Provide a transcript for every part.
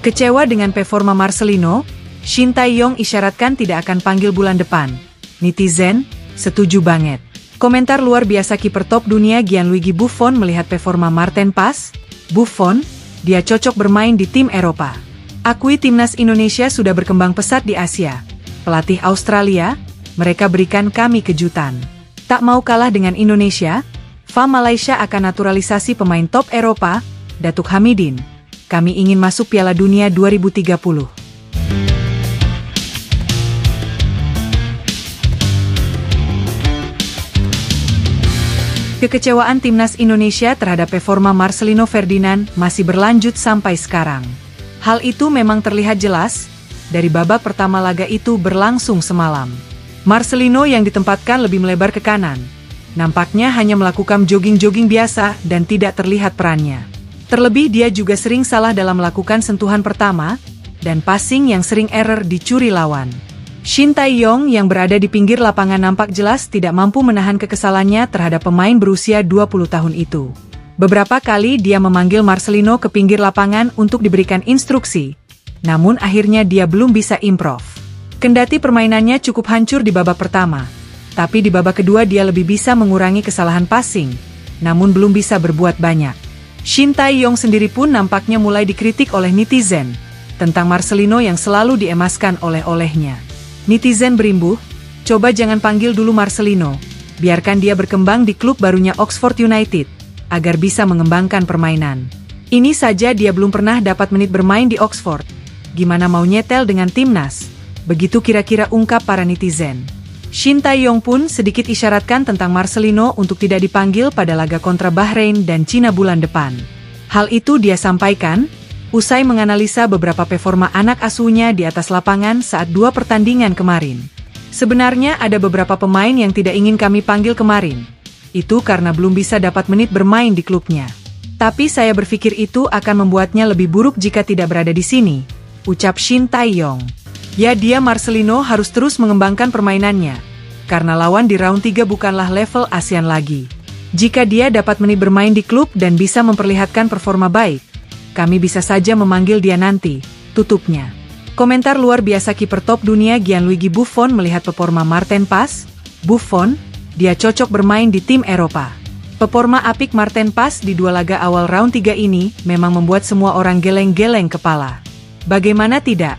Kecewa dengan performa Marcelino, Shin Tae-yong isyaratkan tidak akan panggil bulan depan. Netizen, setuju banget. Komentar luar biasa kiper top dunia Gianluigi Buffon melihat performa Marten Pas. Buffon, dia cocok bermain di tim Eropa. Akui timnas Indonesia sudah berkembang pesat di Asia. Pelatih Australia, mereka berikan kami kejutan. Tak mau kalah dengan Indonesia, FA Malaysia akan naturalisasi pemain top Eropa, Datuk Hamidin. Kami ingin masuk Piala Dunia 2030. Kekecewaan timnas Indonesia terhadap performa Marcelino Ferdinand masih berlanjut sampai sekarang. Hal itu memang terlihat jelas dari babak pertama laga itu berlangsung semalam. Marcelino yang ditempatkan lebih melebar ke kanan, nampaknya hanya melakukan jogging-jogging biasa dan tidak terlihat perannya. Terlebih dia juga sering salah dalam melakukan sentuhan pertama, dan passing yang sering error dicuri lawan. Shin Tae-yong yang berada di pinggir lapangan nampak jelas tidak mampu menahan kekesalannya terhadap pemain berusia 20 tahun itu. Beberapa kali dia memanggil Marcelino ke pinggir lapangan untuk diberikan instruksi, namun akhirnya dia belum bisa improve. Kendati permainannya cukup hancur di babak pertama, tapi di babak kedua dia lebih bisa mengurangi kesalahan passing, namun belum bisa berbuat banyak. Shin Tae-yong sendiri pun nampaknya mulai dikritik oleh netizen tentang Marcelino yang selalu diemaskan oleh-olehnya. Netizen berimbuh, coba jangan panggil dulu Marcelino, biarkan dia berkembang di klub barunya Oxford United, agar bisa mengembangkan permainan. Ini saja dia belum pernah dapat menit bermain di Oxford, gimana mau nyetel dengan timnas? Begitu kira-kira ungkap para netizen. Shin Tae-yong pun sedikit isyaratkan tentang Marcelino untuk tidak dipanggil pada laga kontra Bahrain dan Cina bulan depan. Hal itu dia sampaikan usai menganalisa beberapa performa anak asuhnya di atas lapangan saat 2 pertandingan kemarin. Sebenarnya ada beberapa pemain yang tidak ingin kami panggil kemarin. Itu karena belum bisa dapat menit bermain di klubnya. Tapi saya berpikir itu akan membuatnya lebih buruk jika tidak berada di sini, ucap Shin Tae-yong. Ya, dia Marcelino harus terus mengembangkan permainannya, karena lawan di round 3 bukanlah level ASEAN lagi. Jika dia dapat menit bermain di klub dan bisa memperlihatkan performa baik, kami bisa saja memanggil dia nanti, tutupnya. Komentar luar biasa kiper top dunia Gianluigi Buffon melihat performa Marten Pas. Buffon, dia cocok bermain di tim Eropa. Performa apik Marten Pas di 2 laga awal round 3 ini memang membuat semua orang geleng-geleng kepala. Bagaimana tidak?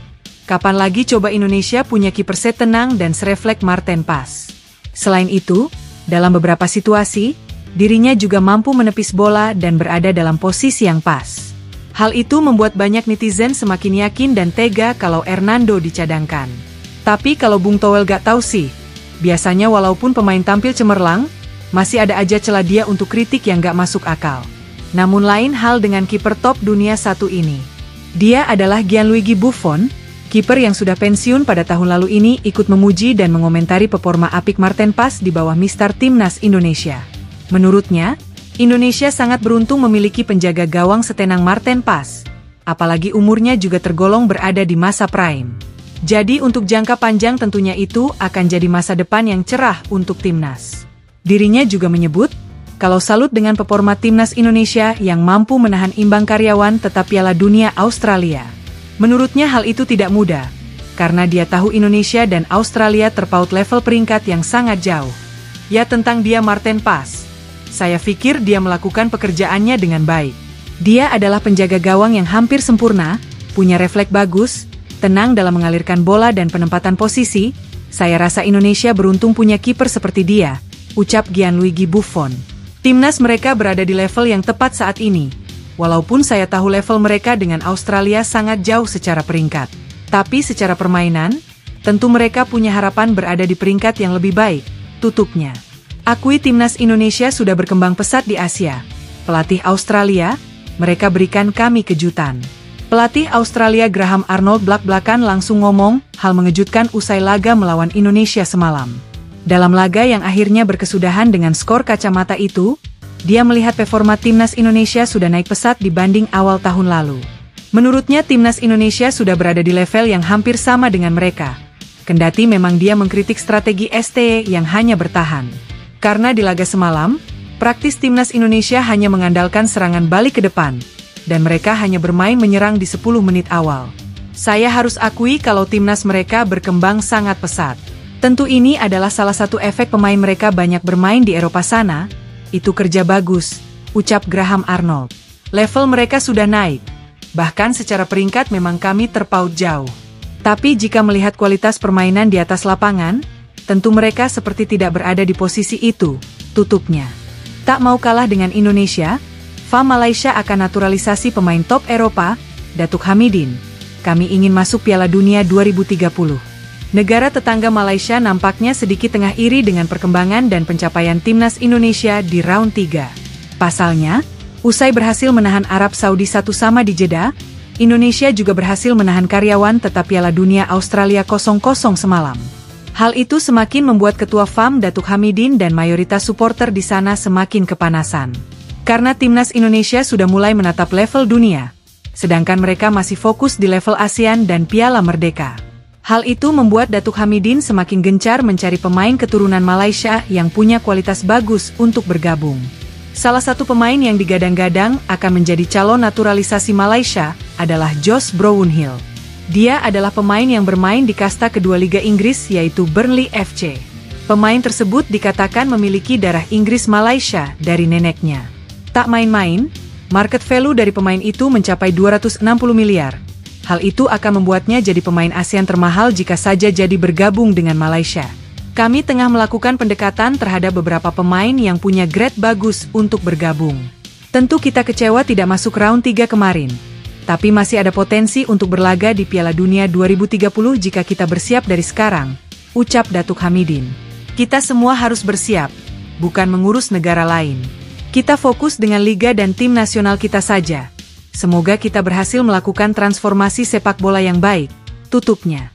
Kapan lagi coba Indonesia punya kiper setenang dan serefleks Marten Pas? Selain itu, dalam beberapa situasi, dirinya juga mampu menepis bola dan berada dalam posisi yang pas. Hal itu membuat banyak netizen semakin yakin dan tega kalau Hernando dicadangkan. Tapi kalau Bung Toel gak tahu sih, biasanya walaupun pemain tampil cemerlang, masih ada aja celah dia untuk kritik yang gak masuk akal. Namun lain hal dengan kiper top dunia satu ini. Dia adalah Gianluigi Buffon, kiper yang sudah pensiun pada tahun lalu ini ikut memuji dan mengomentari performa apik Marten Pas di bawah Mister Timnas Indonesia. Menurutnya, Indonesia sangat beruntung memiliki penjaga gawang setenang Marten Pas, apalagi umurnya juga tergolong berada di masa prime. Jadi untuk jangka panjang tentunya itu akan jadi masa depan yang cerah untuk timnas. Dirinya juga menyebut, kalau salut dengan performa timnas Indonesia yang mampu menahan imbang karyawan tetap Piala Dunia Australia. Menurutnya hal itu tidak mudah, karena dia tahu Indonesia dan Australia terpaut level peringkat yang sangat jauh. Ya, tentang dia Marten Pas, saya pikir dia melakukan pekerjaannya dengan baik. Dia adalah penjaga gawang yang hampir sempurna, punya refleks bagus, tenang dalam mengalirkan bola dan penempatan posisi. Saya rasa Indonesia beruntung punya kiper seperti dia, ucap Gianluigi Buffon. Timnas mereka berada di level yang tepat saat ini. Walaupun saya tahu level mereka dengan Australia sangat jauh secara peringkat. Tapi secara permainan, tentu mereka punya harapan berada di peringkat yang lebih baik, tutupnya. Akui timnas Indonesia sudah berkembang pesat di Asia. Pelatih Australia, mereka berikan kami kejutan. Pelatih Australia Graham Arnold blak-blakan langsung ngomong hal mengejutkan usai laga melawan Indonesia semalam. Dalam laga yang akhirnya berkesudahan dengan skor kacamata itu, dia melihat performa timnas Indonesia sudah naik pesat dibanding awal tahun lalu. Menurutnya timnas Indonesia sudah berada di level yang hampir sama dengan mereka. Kendati memang dia mengkritik strategi STE yang hanya bertahan. Karena di laga semalam, praktis timnas Indonesia hanya mengandalkan serangan balik ke depan. dan mereka hanya bermain menyerang di 10 menit awal. Saya harus akui kalau timnas mereka berkembang sangat pesat. Tentu ini adalah salah satu efek pemain mereka banyak bermain di Eropa sana. Itu kerja bagus, ucap Graham Arnold. Level mereka sudah naik. Bahkan secara peringkat memang kami terpaut jauh. Tapi jika melihat kualitas permainan di atas lapangan, tentu mereka seperti tidak berada di posisi itu, tutupnya. Tak mau kalah dengan Indonesia, FA Malaysia akan naturalisasi pemain top Eropa, Datuk Hamidin. Kami ingin masuk Piala Dunia 2030. Negara tetangga Malaysia nampaknya sedikit tengah iri dengan perkembangan dan pencapaian timnas Indonesia di round 3. Pasalnya, usai berhasil menahan Arab Saudi 1-0 di Jeddah, Indonesia juga berhasil menahan karyawan tetap Piala Dunia Australia 0-0 semalam. Hal itu semakin membuat Ketua FAM Datuk Hamidin dan mayoritas supporter di sana semakin kepanasan. Karena timnas Indonesia sudah mulai menatap level dunia, sedangkan mereka masih fokus di level ASEAN dan Piala Merdeka. Hal itu membuat Datuk Hamidin semakin gencar mencari pemain keturunan Malaysia yang punya kualitas bagus untuk bergabung. Salah satu pemain yang digadang-gadang akan menjadi calon naturalisasi Malaysia adalah Josh Brownhill. Dia adalah pemain yang bermain di kasta kedua Liga Inggris yaitu Burnley FC. Pemain tersebut dikatakan memiliki darah Inggris Malaysia dari neneknya. Tak main-main, market value dari pemain itu mencapai 260 miliar. Hal itu akan membuatnya jadi pemain ASEAN termahal jika saja jadi bergabung dengan Malaysia. Kami tengah melakukan pendekatan terhadap beberapa pemain yang punya grade bagus untuk bergabung. Tentu kita kecewa tidak masuk round 3 kemarin. Tapi masih ada potensi untuk berlaga di Piala Dunia 2030 jika kita bersiap dari sekarang, ucap Datuk Hamidin. Kita semua harus bersiap, bukan mengurus negara lain. Kita fokus dengan liga dan tim nasional kita saja. Semoga kita berhasil melakukan transformasi sepak bola yang baik, tutupnya.